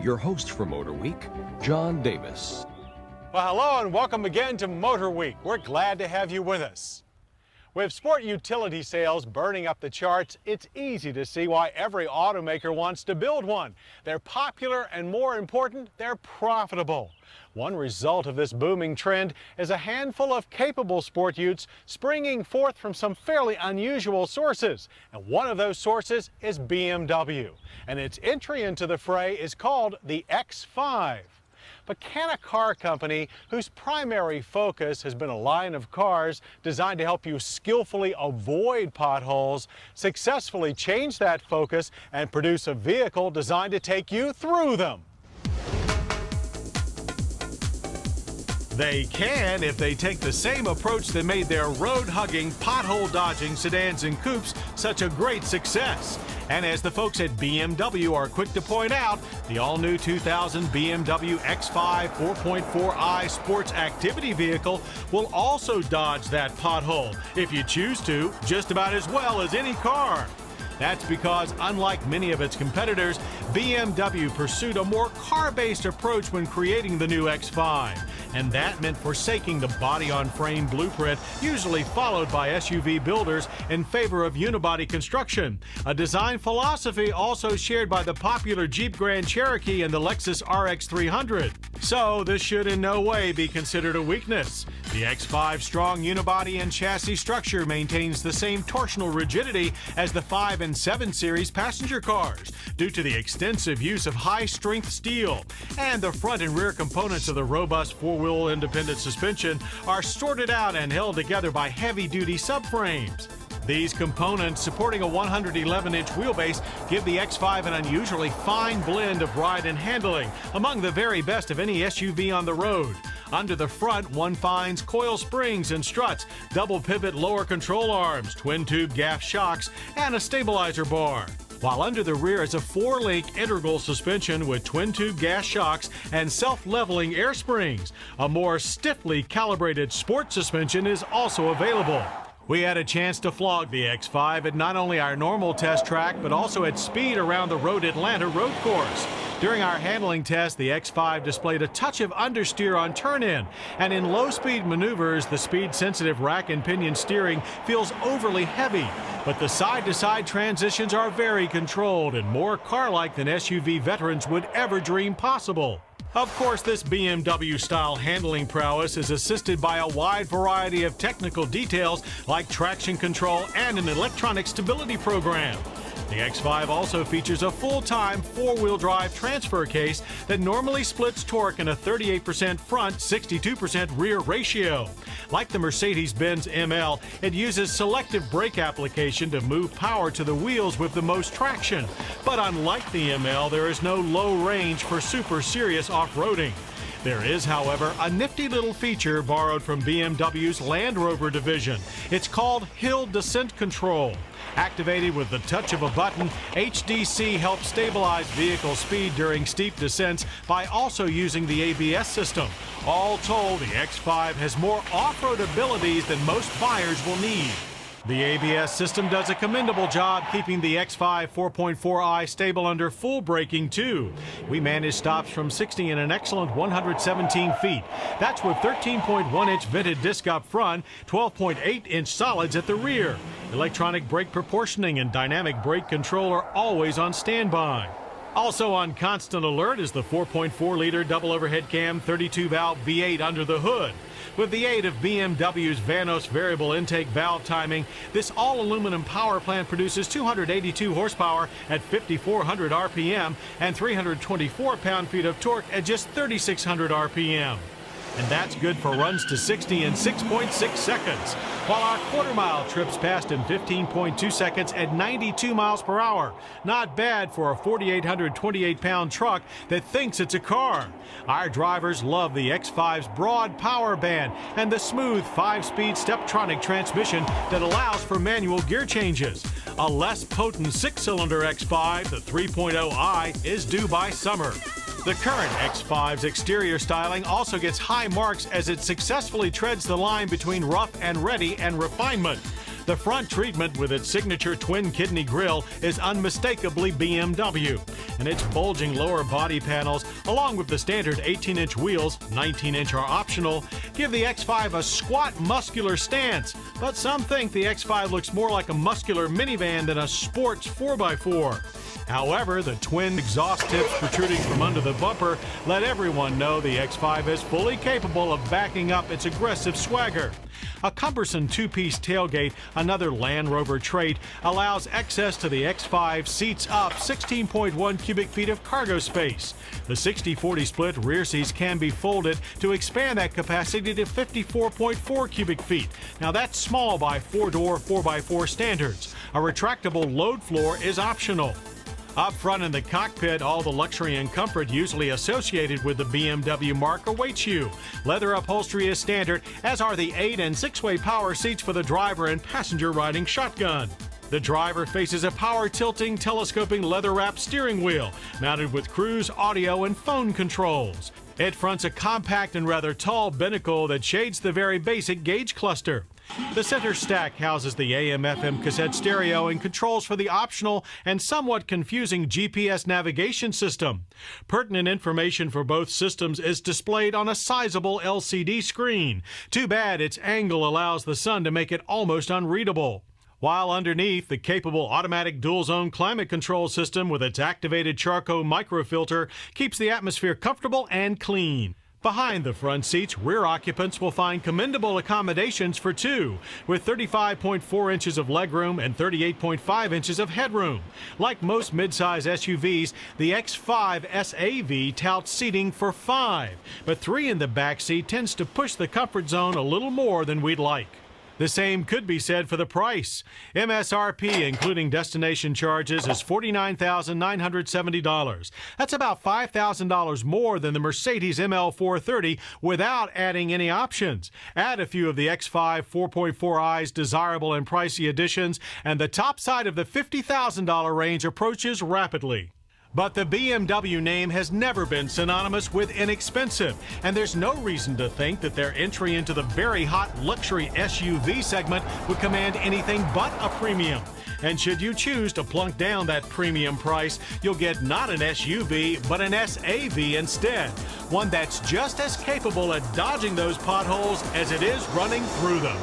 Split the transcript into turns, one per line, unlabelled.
Your host for Motorweek, John Davis.
Well, hello and welcome again to Motorweek. We're glad to have you with us. With sport utility sales burning up the charts, it's easy to see why every automaker wants to build one. They're popular and, more important, they're profitable. One result of this booming trend is a handful of capable sport utes springing forth from some fairly unusual sources. And one of those sources is BMW. And its entry into the fray is called the X5. But can a car company whose primary focus has been a line of cars designed to help you skillfully avoid potholes successfully change that focus and produce a vehicle designed to take you through them? They can if they take the same approach that made their road-hugging, pothole-dodging sedans and coupes such a great success. And as the folks at BMW are quick to point out, the all-new 2000 BMW X5 4.4i sports activity vehicle will also dodge that pothole, if you choose to, just about as well as any car. That's because, unlike many of its competitors, BMW pursued a more car-based approach when creating the new X5. And that meant forsaking the body-on-frame blueprint usually followed by SUV builders in favor of unibody construction, a design philosophy also shared by the popular Jeep Grand Cherokee and the Lexus RX 300. So this should in no way be considered a weakness. The X5's strong unibody and chassis structure maintains the same torsional rigidity as the 5 and 7 Series passenger cars due to the extensive use of high-strength steel. And the front and rear components of the robust four-wheel independent suspension are sorted out and held together by heavy-duty subframes. These components, supporting a 111-inch wheelbase, give the X5 an unusually fine blend of ride and handling, among the very best of any SUV on the road. Under the front, one finds coil springs and struts, double pivot lower control arms, twin-tube gaff shocks, and a stabilizer bar. While under the rear is a 4-link integral suspension with twin-tube gas shocks and self-leveling air springs. A more stiffly calibrated sport suspension is also available. We had a chance to flog the X5 at not only our normal test track, but also at speed around the Road Atlanta road course. During our handling test, the X5 displayed a touch of understeer on turn-in, and in low-speed maneuvers, the speed-sensitive rack and pinion steering feels overly heavy. But the side-to-side transitions are very controlled and more car-like than SUV veterans would ever dream possible. Of course, this BMW-style handling prowess is assisted by a wide variety of technical details like traction control and an electronic stability program. The X5 also features a full-time four-wheel drive transfer case that normally splits torque in a 38% front, 62% rear ratio. Like the Mercedes-Benz ML, it uses selective brake application to move power to the wheels with the most traction. But unlike the ML, there is no low range for super serious off-roading. There is, however, a nifty little feature borrowed from BMW's Land Rover division. It's called Hill Descent Control. Activated with the touch of a button, HDC helps stabilize vehicle speed during steep descents by also using the ABS system. All told, the X5 has more off-road abilities than most buyers will need. The ABS system does a commendable job keeping the X5 4.4i stable under full braking, too. We managed stops from 60 in an excellent 117 feet. That's with 13.1-inch vented disc up front, 12.8-inch solids at the rear. Electronic brake proportioning and dynamic brake control are always on standby. Also on constant alert is the 4.4-liter double overhead cam 32-valve V8 under the hood. With the aid of BMW's Vanos variable intake valve timing, this all-aluminum power plant produces 282 horsepower at 5,400 RPM and 324 pound-feet of torque at just 3,600 RPM. And that's good for runs to 60 in 6.6 seconds, while our quarter-mile trips past in 15.2 seconds at 92 miles per hour. Not bad for a 4,828-pound truck that thinks it's a car. Our drivers love the X5's broad power band and the smooth 5-speed Steptronic transmission that allows for manual gear changes. A less potent 6-cylinder X5, the 3.0i, is due by summer. The current X5's exterior styling also gets high marks as it successfully treads the line between rough and ready and refinement. The front treatment with its signature twin kidney grille is unmistakably BMW, and its bulging lower body panels, along with the standard 18-inch wheels, 19-inch are optional, give the X5 a squat, muscular stance. But some think the X5 looks more like a muscular minivan than a sports 4x4. However, the twin exhaust tips protruding from under the bumper let everyone know the X5 is fully capable of backing up its aggressive swagger. A cumbersome two-piece tailgate, another Land Rover trait, allows access to the X5 seats up 16.1 cubic feet of cargo space. The 60-40 split rear seats can be folded to expand that capacity to 54.4 cubic feet. Now that's small by four-door 4x4 standards. A retractable load floor is optional. Up front in the cockpit, all the luxury and comfort usually associated with the BMW mark awaits you. Leather upholstery is standard, as are the 8- and 6-way power seats for the driver and passenger riding shotgun. The driver faces a power-tilting, telescoping leather-wrapped steering wheel, mounted with cruise, audio, and phone controls. It fronts a compact and rather tall binnacle that shades the very basic gauge cluster. The center stack houses the AM/FM cassette stereo and controls for the optional and somewhat confusing GPS navigation system. Pertinent information for both systems is displayed on a sizable LCD screen. Too bad its angle allows the sun to make it almost unreadable. While underneath, the capable automatic dual-zone climate control system with its activated charcoal microfilter keeps the atmosphere comfortable and clean. Behind the front seats, rear occupants will find commendable accommodations for two, with 35.4 inches of legroom and 38.5 inches of headroom. Like most midsize SUVs, the X5 SAV touts seating for 5, but 3 in the back seat tends to push the comfort zone a little more than we'd like. The same could be said for the price. MSRP, including destination charges, is $49,970. That's about $5,000 more than the Mercedes ML430 without adding any options. Add a few of the X5 4.4i's desirable and pricey additions, and the top side of the $50,000 range approaches rapidly. But the BMW name has never been synonymous with inexpensive, and there's no reason to think that their entry into the very hot luxury SUV segment would command anything but a premium. And should you choose to plunk down that premium price, you'll get not an SUV, but an SAV instead. One that's just as capable at dodging those potholes as it is running through them.